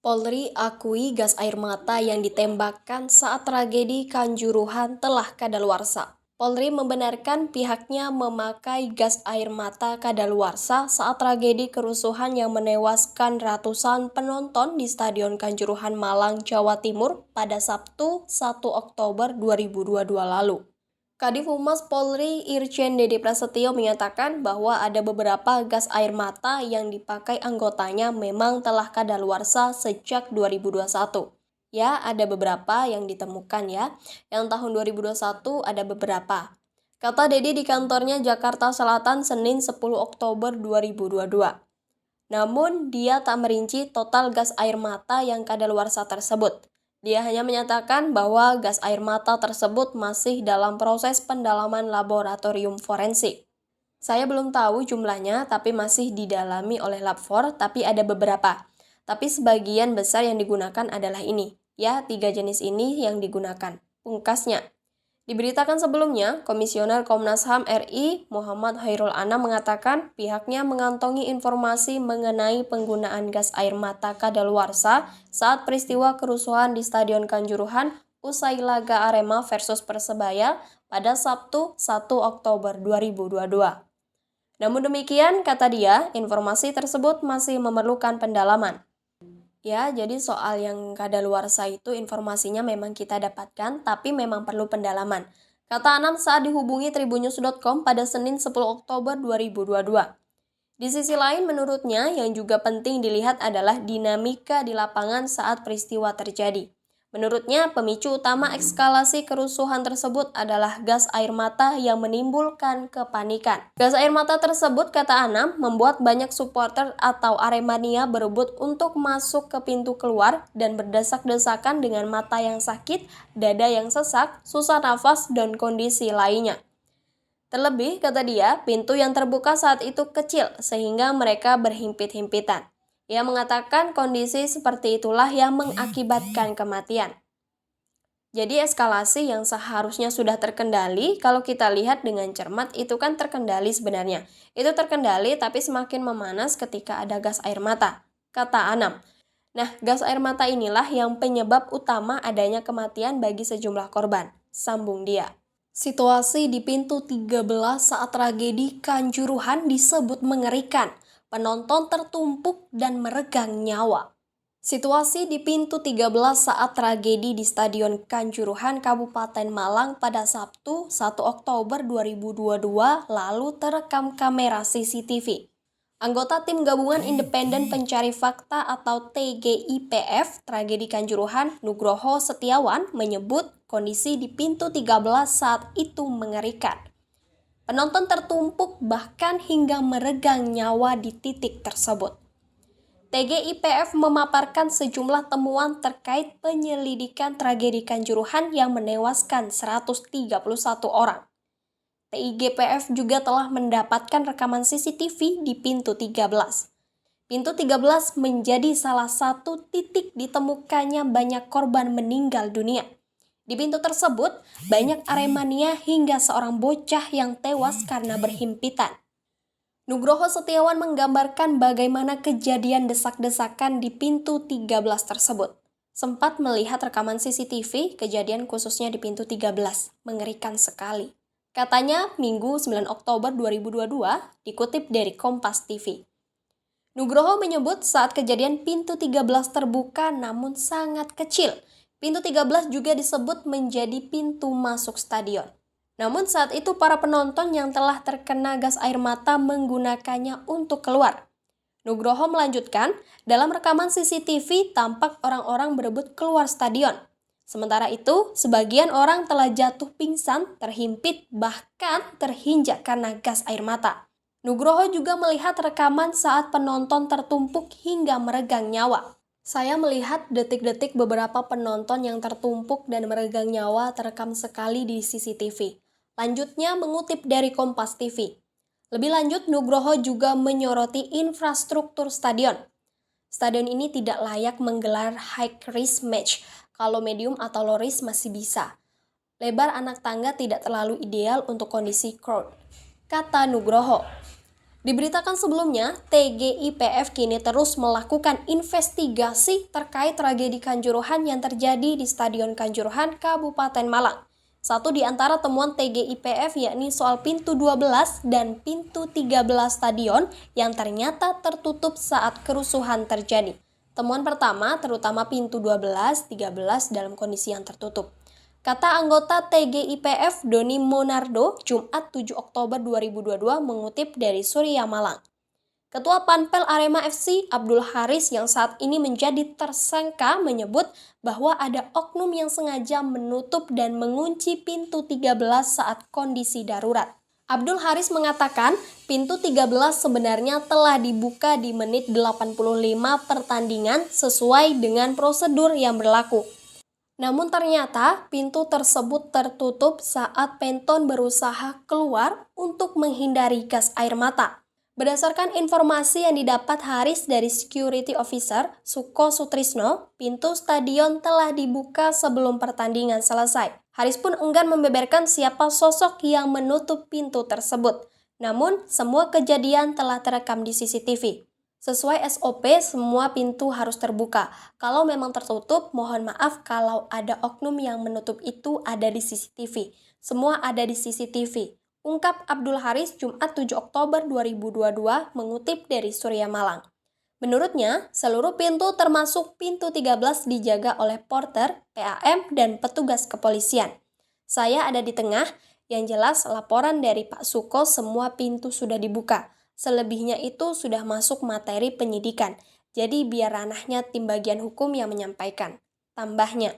Polri akui gas air mata yang ditembakkan saat tragedi Kanjuruhan telah kadaluarsa. Polri membenarkan pihaknya memakai gas air mata kadaluarsa saat tragedi kerusuhan yang menewaskan ratusan penonton di Stadion Kanjuruhan Malang, Jawa Timur pada Sabtu 1 Oktober 2022 lalu. Kadif Humas Polri Irjen Dede Prasetyo menyatakan bahwa ada beberapa gas air mata yang dipakai anggotanya memang telah kadaluarsa sejak 2021. Ya, ada beberapa yang ditemukan ya. Yang tahun 2021 ada beberapa. Kata Dede di kantornya Jakarta Selatan Senin 10 Oktober 2022. Namun, dia tak merinci total gas air mata yang kadaluarsa tersebut. Dia hanya menyatakan bahwa gas air mata tersebut masih dalam proses pendalaman laboratorium forensik. Saya belum tahu jumlahnya, tapi masih didalami oleh Lab 4, tapi ada beberapa. Tapi sebagian besar yang digunakan adalah ini. Ya, 3 jenis ini yang digunakan. Pungkasnya. Diberitakan sebelumnya, Komisioner Komnas HAM RI Muhammad Hairul Anam mengatakan pihaknya mengantongi informasi mengenai penggunaan gas air mata kadaluarsa saat peristiwa kerusuhan di Stadion Kanjuruhan usai laga Arema versus Persebaya pada Sabtu 1 Oktober 2022. Namun demikian, kata dia, informasi tersebut masih memerlukan pendalaman. Ya, jadi soal yang kadaluarsa itu informasinya memang kita dapatkan, tapi memang perlu pendalaman. Kata Anam saat dihubungi tribunnews.com pada Senin 10 Oktober 2022. Di sisi lain, menurutnya yang juga penting dilihat adalah dinamika di lapangan saat peristiwa terjadi. Menurutnya, pemicu utama eskalasi kerusuhan tersebut adalah gas air mata yang menimbulkan kepanikan. Gas air mata tersebut, kata Anam, membuat banyak supporter atau Aremania berebut untuk masuk ke pintu keluar dan berdesak-desakan dengan mata yang sakit, dada yang sesak, susah nafas, dan kondisi lainnya. Terlebih, kata dia, pintu yang terbuka saat itu kecil sehingga mereka berhimpit-himpitan. Ia mengatakan kondisi seperti itulah yang mengakibatkan kematian. Jadi eskalasi yang seharusnya sudah terkendali, kalau kita lihat dengan cermat itu kan terkendali sebenarnya. Itu terkendali tapi semakin memanas ketika ada gas air mata, kata Anam. Nah, gas air mata inilah yang penyebab utama adanya kematian bagi sejumlah korban, sambung dia. Situasi di pintu 13 saat tragedi Kanjuruhan disebut mengerikan. Penonton tertumpuk dan meregang nyawa. Situasi di pintu 13 saat tragedi di Stadion Kanjuruhan Kabupaten Malang pada Sabtu 1 Oktober 2022 lalu terekam kamera CCTV. Anggota Tim Gabungan Independen Pencari Fakta atau TGIPF Tragedi Kanjuruhan Nugroho Setiawan menyebut kondisi di pintu 13 saat itu mengerikan. Penonton tertumpuk bahkan hingga meregang nyawa di titik tersebut. TGIPF memaparkan sejumlah temuan terkait penyelidikan tragedi Kanjuruhan yang menewaskan 131 orang. TIGPF juga telah mendapatkan rekaman CCTV di pintu 13. Pintu 13 menjadi salah satu titik ditemukannya banyak korban meninggal dunia. Di pintu tersebut, banyak Aremania hingga seorang bocah yang tewas karena berhimpitan. Nugroho Setiawan menggambarkan bagaimana kejadian desak-desakan di pintu 13 tersebut. Sempat melihat rekaman CCTV kejadian khususnya di pintu 13. Mengerikan sekali. Katanya Minggu 9 Oktober 2022 dikutip dari Kompas TV. Nugroho menyebut saat kejadian pintu 13 terbuka namun sangat kecil. Pintu 13 juga disebut menjadi pintu masuk stadion. Namun saat itu para penonton yang telah terkena gas air mata menggunakannya untuk keluar. Nugroho melanjutkan, dalam rekaman CCTV tampak orang-orang berebut keluar stadion. Sementara itu, sebagian orang telah jatuh pingsan, terhimpit, bahkan terinjak karena gas air mata. Nugroho juga melihat rekaman saat penonton tertumpuk hingga meregang nyawa. Saya melihat detik-detik beberapa penonton yang tertumpuk dan meregang nyawa terekam sekali di CCTV. Lanjutnya mengutip dari Kompas TV. Lebih lanjut, Nugroho juga menyoroti infrastruktur stadion. Stadion ini tidak layak menggelar high-risk match. Kalau medium atau low risk masih bisa. Lebar anak tangga tidak terlalu ideal untuk kondisi crowd, kata Nugroho. Diberitakan sebelumnya, TGIPF kini terus melakukan investigasi terkait tragedi Kanjuruhan yang terjadi di Stadion Kanjuruhan, Kabupaten Malang. Satu di antara temuan TGIPF yakni soal pintu 12 dan pintu 13 stadion yang ternyata tertutup saat kerusuhan terjadi. Temuan pertama terutama pintu 12, 13 dalam kondisi yang tertutup. Kata anggota TGIPF Doni Monardo, Jumat 7 Oktober 2022 mengutip dari Surya Malang. Ketua Panpel Arema FC, Abdul Haris yang saat ini menjadi tersangka menyebut bahwa ada oknum yang sengaja menutup dan mengunci pintu 13 saat kondisi darurat. Abdul Haris mengatakan pintu 13 sebenarnya telah dibuka di menit 85 pertandingan sesuai dengan prosedur yang berlaku. Namun ternyata pintu tersebut tertutup saat Penton berusaha keluar untuk menghindari gas air mata. Berdasarkan informasi yang didapat Haris dari Security Officer Suko Sutrisno, pintu stadion telah dibuka sebelum pertandingan selesai. Haris pun enggan membeberkan siapa sosok yang menutup pintu tersebut. Namun, semua kejadian telah terekam di CCTV. Sesuai SOP, semua pintu harus terbuka. Kalau memang tertutup, mohon maaf kalau ada oknum yang menutup itu ada di CCTV. Semua ada di CCTV. Ungkap Abdul Haris Jumat 7 Oktober 2022 mengutip dari Surya Malang. Menurutnya, seluruh pintu termasuk pintu 13 dijaga oleh porter, PAM, dan petugas kepolisian. Saya ada di tengah, yang jelas laporan dari Pak Suko semua pintu sudah dibuka. Selebihnya itu sudah masuk materi penyidikan, jadi biar ranahnya tim bagian hukum yang menyampaikan. Tambahnya,